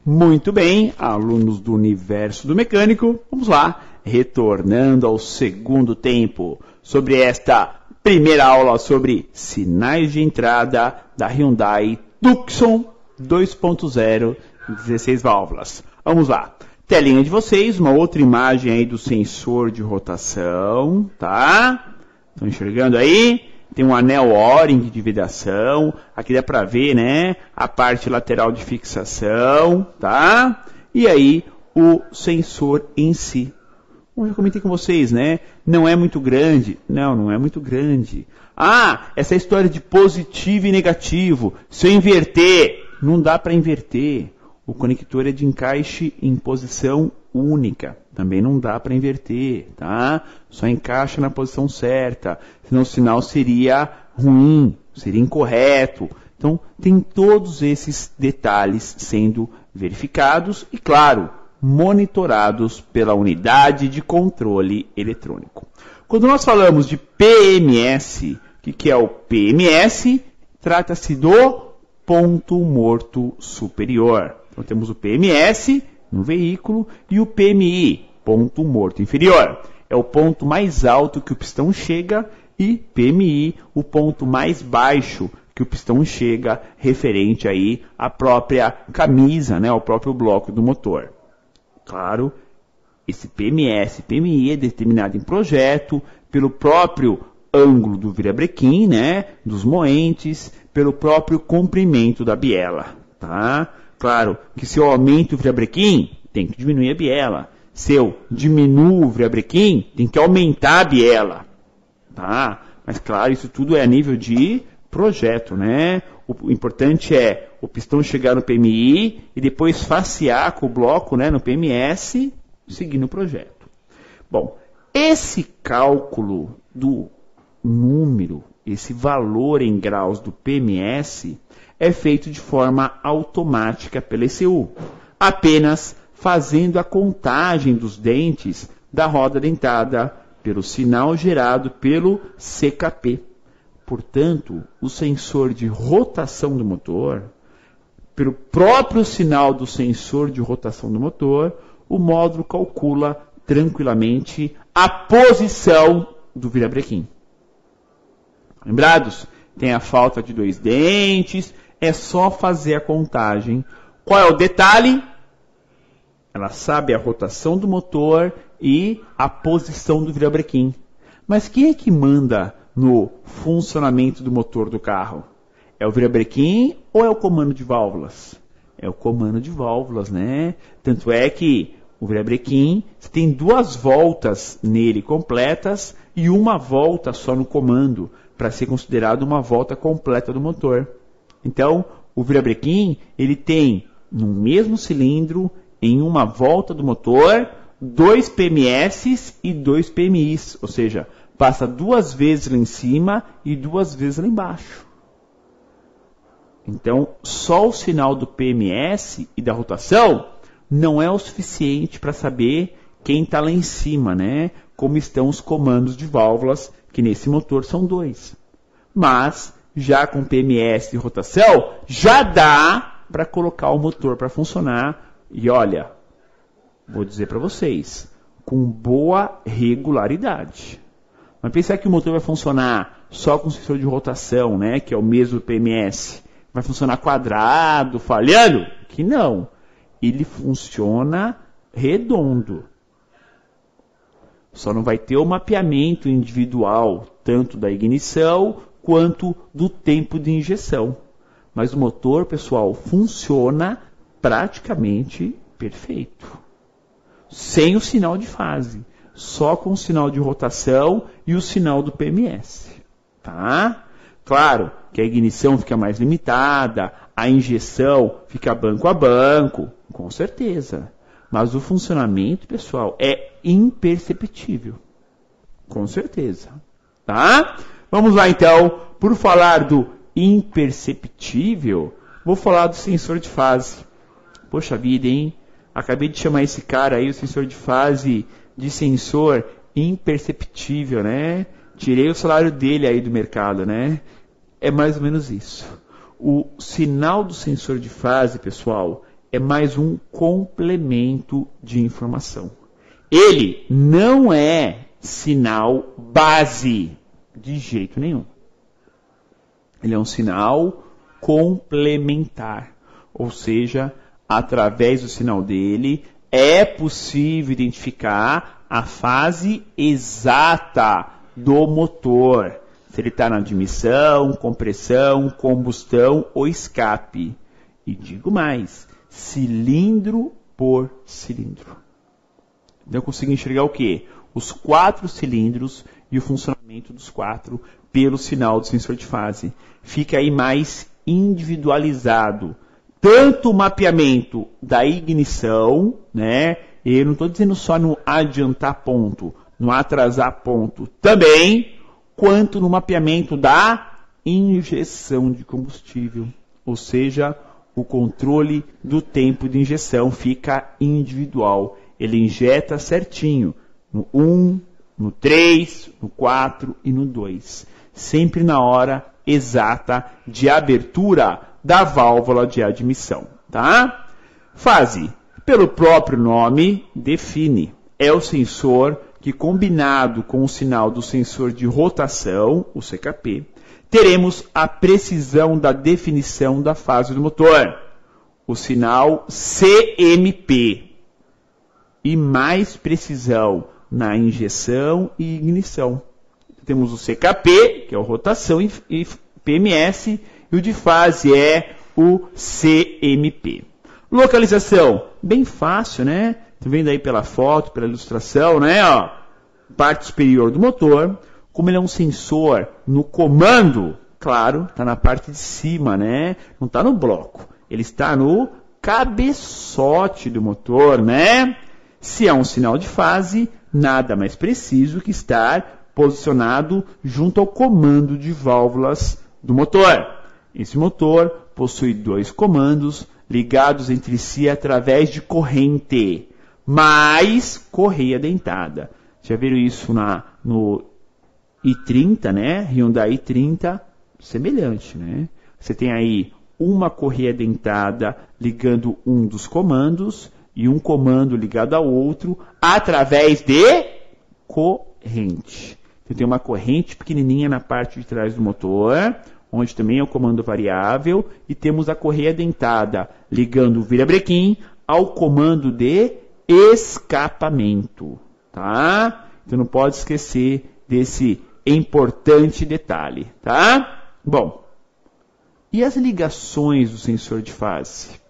Muito bem, alunos do Universo do Mecânico, vamos lá, retornando ao segundo tempo, sobre esta primeira aula sobre sinais de entrada da Hyundai Tucson 2.0, 16 válvulas. Vamos lá, telinha de vocês, uma outra imagem aí do sensor de rotação, tá? Estão enxergando aí? Tem um anel O-ring de vedação, aqui dá para ver, né, a parte lateral de fixação, tá? E aí o sensor em si. Como eu já comentei com vocês, né, não é muito grande. Não é muito grande. Ah, essa história de positivo e negativo, se eu inverter, não dá para inverter. O conector é de encaixe em posição única. Também não dá para inverter, tá? Só encaixa na posição certa. Senão o sinal seria ruim, seria incorreto. Então, tem todos esses detalhes sendo verificados e, claro, monitorados pela unidade de controle eletrônico. Quando nós falamos de PMS, o que é o PMS? Trata-se do ponto morto superior. Então, temos o PMS no veículo e o PMI, ponto morto inferior. É o ponto mais alto que o pistão chega e PMI, o ponto mais baixo que o pistão chega, referente aí à própria camisa, né, ao próprio bloco do motor. Claro, esse PMS, PMI é determinado em projeto pelo próprio ângulo do virabrequim, né, dos moentes, pelo próprio comprimento da biela, tá? Claro que se eu aumento o virabrequim, tem que diminuir a biela. Se eu diminuo o virabrequim, tem que aumentar a biela. Tá? Mas claro, isso tudo é a nível de projeto, né? O importante é o pistão chegar no PMI e depois facear com o bloco, né, no PMS, seguindo o projeto. Bom, esse cálculo do número, esse valor em graus do PMS, é feito de forma automática pela ECU, apenas fazendo a contagem dos dentes da roda dentada pelo sinal gerado pelo CKP. Portanto, o sensor de rotação do motor, pelo próprio sinal do sensor de rotação do motor, o módulo calcula tranquilamente a posição do virabrequim. Lembrados? Tem a falta de 2 dentes, é só fazer a contagem. Qual é o detalhe? Ela sabe a rotação do motor e a posição do virabrequim. Mas quem é que manda no funcionamento do motor do carro? É o virabrequim ou é o comando de válvulas? É o comando de válvulas, né? Tanto é que o virabrequim tem 2 voltas nele completas e 1 volta só no comando, para ser considerado uma volta completa do motor. Então, o virabrequim, ele tem no mesmo cilindro, em 1 volta do motor, 2 PMS e 2 PMIs, ou seja, passa 2 vezes lá em cima e 2 vezes lá embaixo. Então, só o sinal do PMS e da rotação não é o suficiente para saber quem está lá em cima, né? Como estão os comandos de válvulas, que nesse motor são 2. Mas, já com PMS e rotação, já dá para colocar o motor para funcionar. E olha, vou dizer para vocês, com boa regularidade. Mas pensar que o motor vai funcionar só com sensor de rotação, né, que é o mesmo PMS, vai funcionar quadrado, falhando? Que não. Ele funciona redondo. Só não vai ter o mapeamento individual, tanto da ignição quanto do tempo de injeção. Mas o motor, pessoal, funciona praticamente perfeito. Sem o sinal de fase. Só com o sinal de rotação e o sinal do PMS. Tá? Claro que a ignição fica mais limitada, a injeção fica banco a banco, com certeza. Mas o funcionamento, pessoal, é imperceptível. Com certeza. Tá? Vamos lá, então. Por falar do imperceptível, vou falar do sensor de fase. Poxa vida, hein? Acabei de chamar esse cara aí, o sensor de fase, de sensor imperceptível, né? Tirei o salário dele aí do mercado, né? É mais ou menos isso. O sinal do sensor de fase, pessoal, é mais um complemento de informação. Ele não é sinal base de jeito nenhum. Ele é um sinal complementar, ou seja, através do sinal dele é possível identificar a fase exata do motor, se ele está na admissão, compressão, combustão ou escape. E digo mais, cilindro por cilindro. Então eu consigo enxergar o quê? Os 4 cilindros e o funcionamento dos 4 pelo sinal do sensor de fase. Fica aí mais individualizado. Tanto o mapeamento da ignição, né? Eu não estou dizendo só no adiantar ponto, no atrasar ponto também, quanto no mapeamento da injeção de combustível. Ou seja, o controle do tempo de injeção fica individual. Ele injeta certinho no 1, no 3, no 4 e no 2. Sempre na hora exata de abertura da válvula de admissão, tá? Fase, pelo próprio nome, define. É o sensor que, combinado com o sinal do sensor de rotação, o CKP, teremos a precisão da definição da fase do motor, o sinal CMP, e mais precisão na injeção e ignição. Temos o CKP, que é o rotação, e PMS, e o de fase é o CMP. Localização, bem fácil, né? Tá vendo aí pela foto, pela ilustração, né? Ó, parte superior do motor. Como ele é um sensor no comando, claro, está na parte de cima, né? Não está no bloco. Ele está no cabeçote do motor, né? Se é um sinal de fase, nada mais preciso que estar posicionado junto ao comando de válvulas do motor. Esse motor possui 2 comandos ligados entre si através de corrente, mais correia dentada. Já viram isso no i30, né? Hyundai i30, semelhante, né? Você tem aí uma correia dentada ligando um dos comandos e um comando ligado ao outro através de corrente. Você tem uma corrente pequenininha na parte de trás do motor, onde também é o comando variável, e temos a correia dentada ligando o virabrequim ao comando de escapamento, tá? Então não pode esquecer desse importante detalhe, tá? Bom, e as ligações do sensor de fase?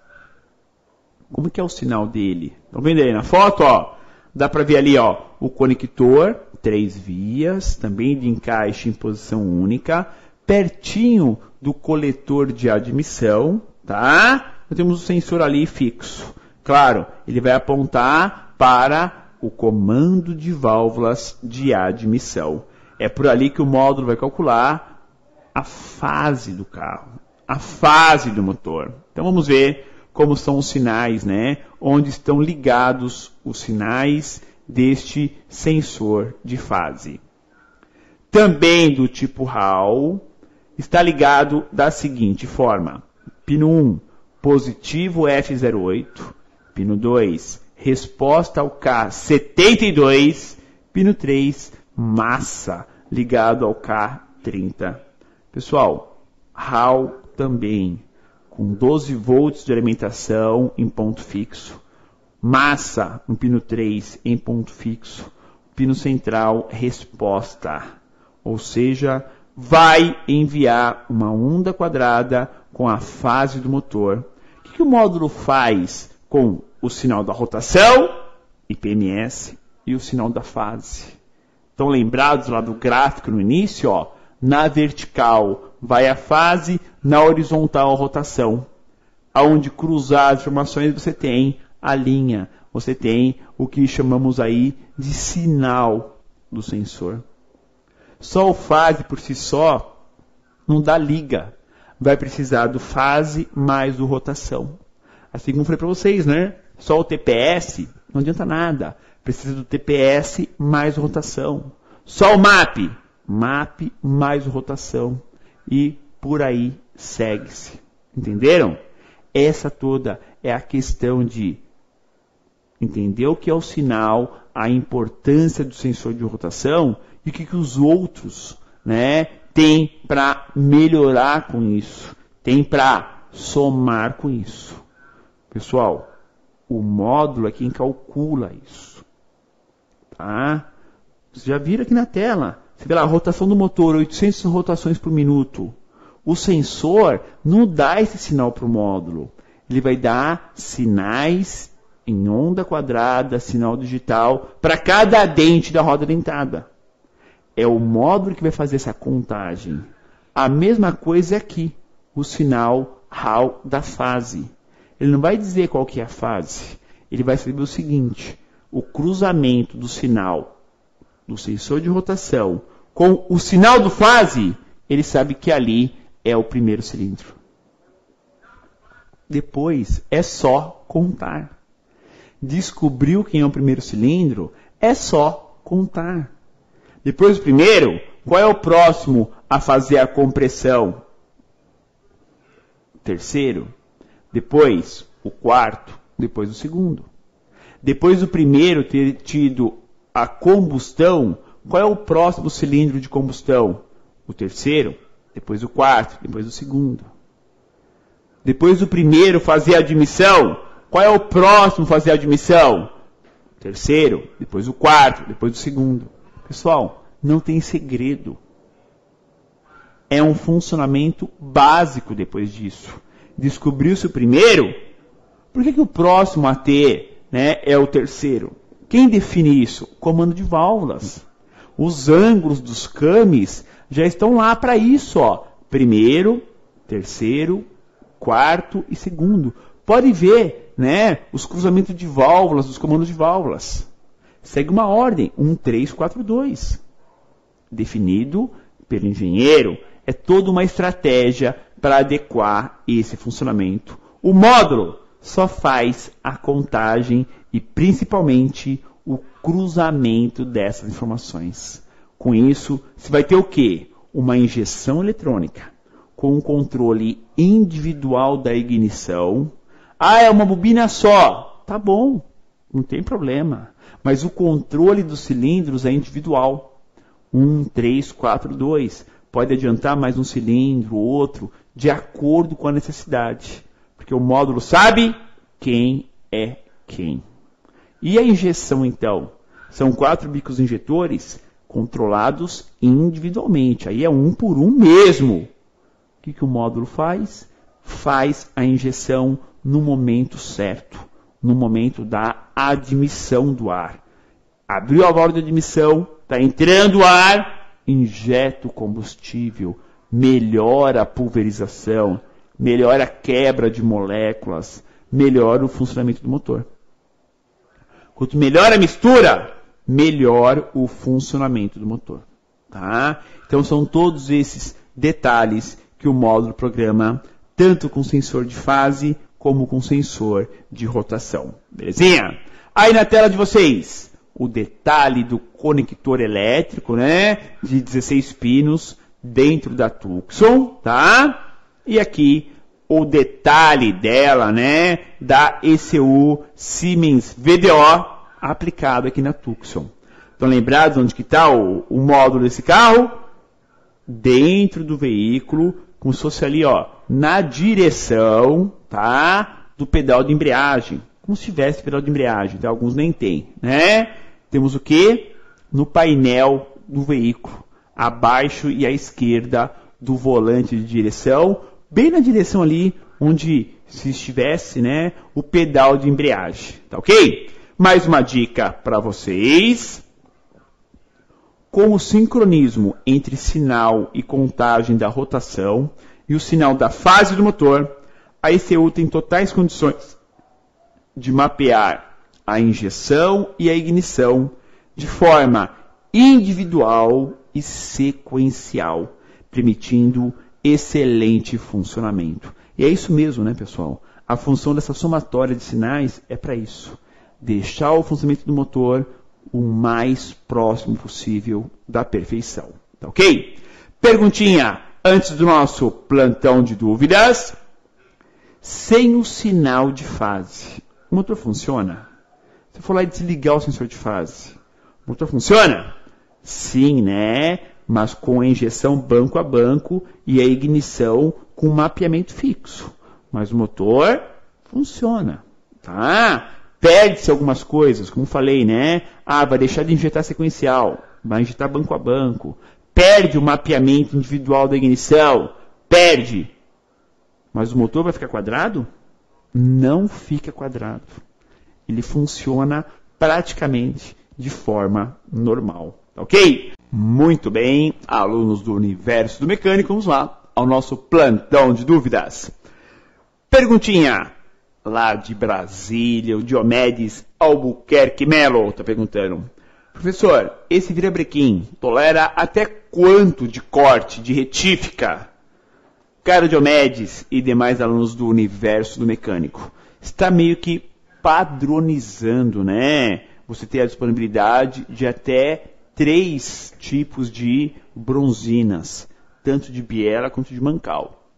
Como que é o sinal dele? Estão vendo aí na foto, ó? Dá para ver ali, ó, o conector, 3 vias, também de encaixe em posição única, pertinho do coletor de admissão, tá? Nós temos o sensor ali fixo. Claro, ele vai apontar para o comando de válvulas de admissão. É por ali que o módulo vai calcular a fase do carro, a fase do motor. Então vamos ver como são os sinais, né? Onde estão ligados os sinais deste sensor de fase. Também do tipo Hall, está ligado da seguinte forma: pino 1, positivo F08, pino 2, resposta ao K72, pino 3, massa, ligado ao K30. Pessoal, Hall também, com 12 volts de alimentação em ponto fixo, massa no pino 3 em ponto fixo, pino central resposta, ou seja, vai enviar uma onda quadrada com a fase do motor. O que o módulo faz com o sinal da rotação, IPMS, e o sinal da fase? Estão lembrados lá do gráfico no início? Ó, na vertical vai a fase, na horizontal a rotação. Aonde cruzar as informações você tem a linha, você tem o que chamamos aí de sinal do sensor. Só o fase por si só não dá liga. Vai precisar do fase mais do rotação. Assim como eu falei para vocês, né? Só o TPS não adianta nada. Precisa do TPS mais rotação. Só o MAP mais rotação. E por aí segue-se. Entenderam? Essa toda é a questão de entender o que é o sinal, a importância do sensor de rotação e o que os outros, né, têm para melhorar com isso, tem para somar com isso. Pessoal, o módulo é quem calcula isso. Tá? Vocês já viram aqui na tela. Você vê lá, a rotação do motor, 800 rotações por minuto. O sensor não dá esse sinal para o módulo. Ele vai dar sinais em onda quadrada, sinal digital, para cada dente da roda dentada. É o módulo que vai fazer essa contagem. A mesma coisa aqui, o sinal Hall da fase. Ele não vai dizer qual que é a fase. Ele vai saber o seguinte, o cruzamento do sinal do sensor de rotação com o sinal do fase, ele sabe que ali é o primeiro cilindro. Depois é só contar. Descobriu quem é o primeiro cilindro, é só contar. Depois do primeiro, qual é o próximo a fazer a compressão? O terceiro. Depois, o quarto. Depois, o segundo. Depois do primeiro ter tido a combustão, qual é o próximo cilindro de combustão? O terceiro. Depois, o quarto. Depois, o segundo. Depois do primeiro fazer a admissão, qual é o próximo a fazer a admissão? O terceiro. Depois, o quarto. Depois, o segundo. Pessoal, não tem segredo. É um funcionamento básico depois disso. Descobriu-se o primeiro, por que o próximo a ter, né, é o terceiro? Quem define isso? Comando de válvulas. Os ângulos dos cames já estão lá para isso. Ó. Primeiro, terceiro, quarto e segundo. Pode ver, né, os cruzamentos de válvulas, os comandos de válvulas. Segue uma ordem, 1, 3, 4, 2. Definido pelo engenheiro, é toda uma estratégia para adequar esse funcionamento. O módulo só faz a contagem e principalmente o cruzamento dessas informações. Com isso, você vai ter o quê? Uma injeção eletrônica com um controle individual da ignição. Ah, é uma bobina só. Tá bom, não tem problema. Mas o controle dos cilindros é individual. 1, 3, 4, 2. Pode adiantar mais um cilindro, outro, de acordo com a necessidade. Porque o módulo sabe quem é quem. E a injeção, então? São 4 bicos injetores controlados individualmente. Aí é um por um mesmo. O que o módulo faz? Faz a injeção no momento certo. No momento da admissão do ar. Abriu a válvula de admissão, está entrando o ar, injeta o combustível, melhora a pulverização, melhora a quebra de moléculas, melhora o funcionamento do motor. Quanto melhor a mistura, melhor o funcionamento do motor. Tá? Então são todos esses detalhes que o módulo programa, tanto com sensor de fase, como com sensor de rotação. Belezinha? Aí na tela de vocês, o detalhe do conector elétrico, né, de 16 pinos dentro da Tucson, tá? E aqui o detalhe dela, né, da ECU Siemens VDO aplicado aqui na Tucson. Estão lembrados onde que está o módulo desse carro? Dentro do veículo, como se fosse ali, ó, na direção, tá, do pedal de embreagem. Como se tivesse pedal de embreagem, então, alguns nem tem, né? Temos o que? No painel do veículo, abaixo e à esquerda do volante de direção, bem na direção ali onde se estivesse, né, o pedal de embreagem, tá ok? Mais uma dica para vocês. Com o sincronismo entre sinal e contagem da rotação e o sinal da fase do motor, a ECU tem totais condições de mapear a injeção e a ignição de forma individual e sequencial, permitindo excelente funcionamento. E é isso mesmo, né, pessoal? A função dessa somatória de sinais é para isso. Deixar o funcionamento do motor o mais próximo possível da perfeição. Tá ok? Perguntinha antes do nosso plantão de dúvidas. sem o sinal de fase, o motor funciona? Se eu for lá e desligar o sensor de fase, o motor funciona? Sim, né? Mas com a injeção banco a banco e a ignição com mapeamento fixo. Mas o motor funciona, tá? Perde-se algumas coisas, como falei, né? Vai deixar de injetar sequencial, vai injetar banco a banco. Perde o mapeamento individual da ignição, perde. Mas o motor vai ficar quadrado? Não fica quadrado. Ele funciona praticamente de forma normal, ok? Muito bem, alunos do Universo do Mecânico, vamos lá ao nosso plantão de dúvidas. Perguntinha lá de Brasília, o Diomedes Albuquerque Melo está perguntando. Professor, esse virabrequim tolera até quanto de corte, de retífica? Caro Diomedes e demais alunos do Universo do Mecânico, está meio que padronizando, né? Você tem a disponibilidade de até 3 tipos de bronzinas, tanto de biela quanto de mancal.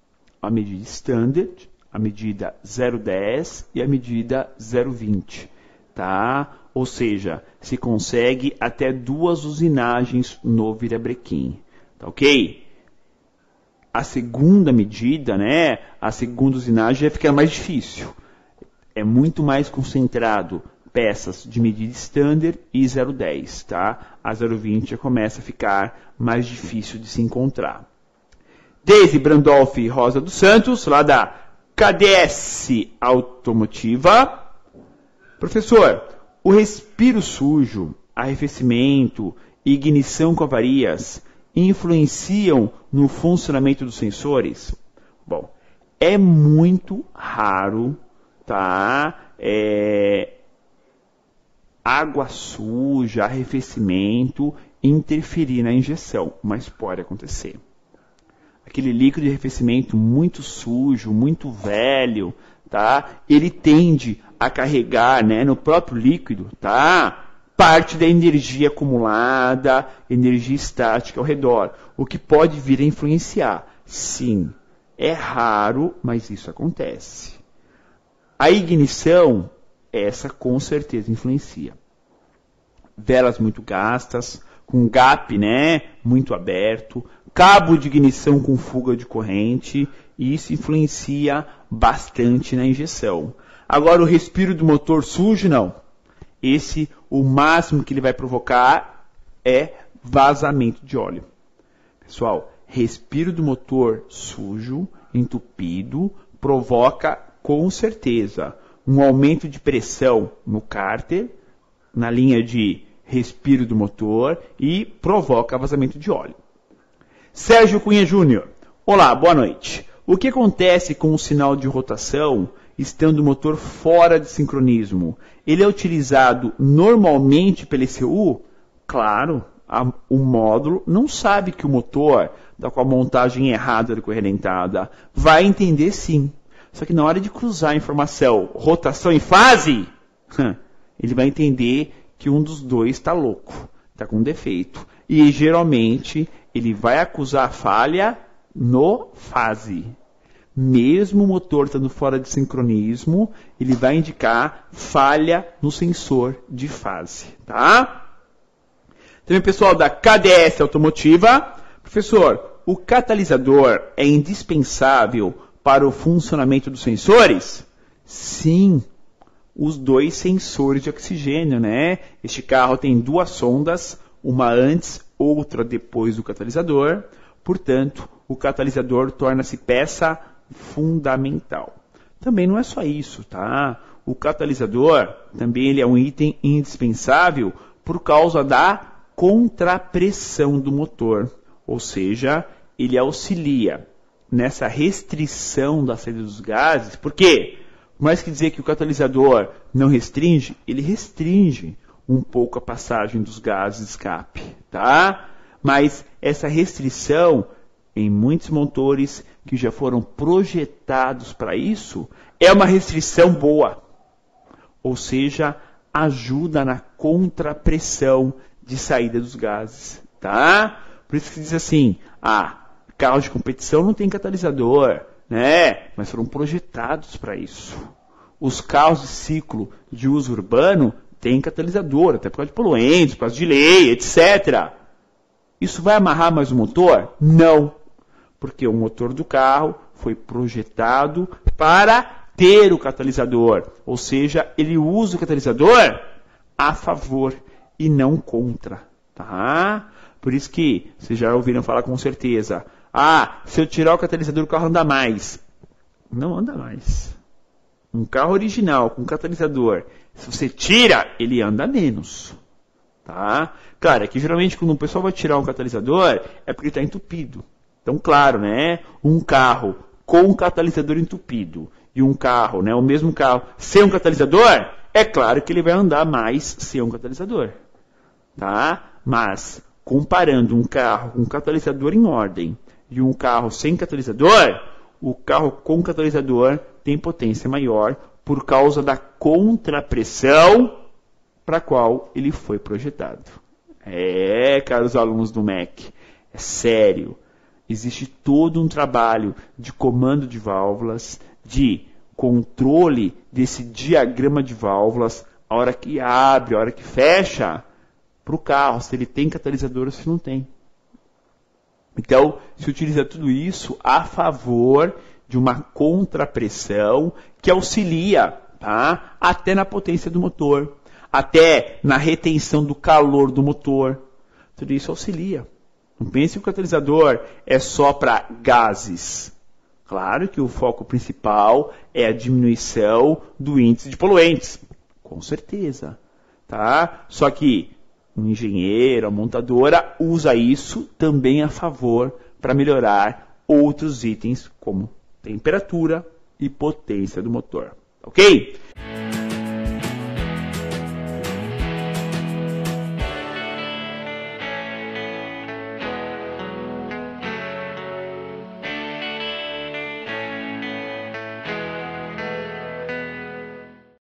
A medida standard, a medida 0,10 e a medida 0,20, tá? Ou seja, se consegue até 2 usinagens no virabrequim, tá ok? A segunda medida, né? A segunda usinagem já fica mais difícil. É muito mais concentrado peças de medida standard e 0,10, tá? A 0,20 já começa a ficar mais difícil de se encontrar. Daisy Brandolf Rosa dos Santos, lá da KDS Automotiva. Professor, o respiro sujo, arrefecimento e ignição com avarias influenciam no funcionamento dos sensores? Bom, é muito raro, tá? Água suja, arrefecimento interferir na injeção, mas pode acontecer. Aquele líquido de arrefecimento muito sujo, muito velho, tá? Ele tende a carregar, né, no próprio líquido, tá? Parte da energia acumulada, energia estática ao redor, o que pode vir a influenciar. Sim, é raro, mas isso acontece. A ignição, essa com certeza influencia. Velas muito gastas, com gap, né, muito aberto, cabo de ignição com fuga de corrente, e isso influencia bastante na injeção. Agora, o respiro do motor sujo, não. Esse, o máximo que ele vai provocar é vazamento de óleo. Pessoal, respiro do motor sujo, entupido, provoca com certeza um aumento de pressão no cárter, na linha de respiro do motor e provoca vazamento de óleo. Sérgio Cunha Júnior. Olá, boa noite. O que acontece com o sinal de rotação estando o motor fora de sincronismo? Ele é utilizado normalmente pela ECU? Claro, o módulo não sabe que o motor está com a montagem errada da corredentada. Vai entender sim. Só que na hora de cruzar a informação rotação e fase, ele vai entender que um dos dois está louco, está com defeito. E geralmente ele vai acusar a falha no fase. Mesmo o motor estando fora de sincronismo, ele vai indicar falha no sensor de fase, tá? Também pessoal da KDS Automotiva. Professor, o catalisador é indispensável para o funcionamento dos sensores? Sim, os 2 sensores de oxigênio, né? Este carro tem 2 sondas, uma antes, outra depois do catalisador. Portanto, o catalisador torna-se peça fundamental. Também não é só isso, tá? O catalisador também ele é um item indispensável por causa da contrapressão do motor, ou seja, ele auxilia nessa restrição da saída dos gases. Por quê? Mais que dizer que o catalisador não restringe, ele restringe um pouco a passagem dos gases de escape, tá? Mas essa restrição em muitos motores que já foram projetados para isso, é uma restrição boa. Ou seja, ajuda na contrapressão de saída dos gases, tá? Por isso que diz assim, carro de competição não tem catalisador, né? Mas foram projetados para isso. Os carros de ciclo de uso urbano têm catalisador, até por causa de poluentes, por causa de lei, etc. Isso vai amarrar mais o motor? Não, porque o motor do carro foi projetado para ter o catalisador, ou seja, ele usa o catalisador a favor e não contra, tá? Por isso que vocês já ouviram falar com certeza, se eu tirar o catalisador o carro anda mais. Não anda mais. Um carro original com catalisador, se você tira, ele anda menos, tá? Claro, é que geralmente quando o pessoal vai tirar um catalisador, é porque está entupido. Então, claro, né? Um carro com catalisador entupido e um carro, né? O mesmo carro sem um catalisador, é claro que ele vai andar mais sem um catalisador, tá? Mas comparando um carro com catalisador em ordem e um carro sem catalisador, o carro com catalisador tem potência maior por causa da contrapressão para a qual ele foi projetado. Caros alunos do MEC, é sério. Existe todo um trabalho de comando de válvulas, de controle desse diagrama de válvulas, a hora que abre, a hora que fecha, para o carro, se ele tem catalisador ou se não tem. Então, se utiliza tudo isso a favor de uma contrapressão que auxilia, tá? Até na potência do motor, até na retenção do calor do motor. Tudo isso auxilia. Não pense que o catalisador é só para gases. Claro que o foco principal é a diminuição do índice de poluentes. Com certeza. Tá? Só que um engenheiro, a montadora, usa isso também a favor para melhorar outros itens como temperatura e potência do motor. Ok?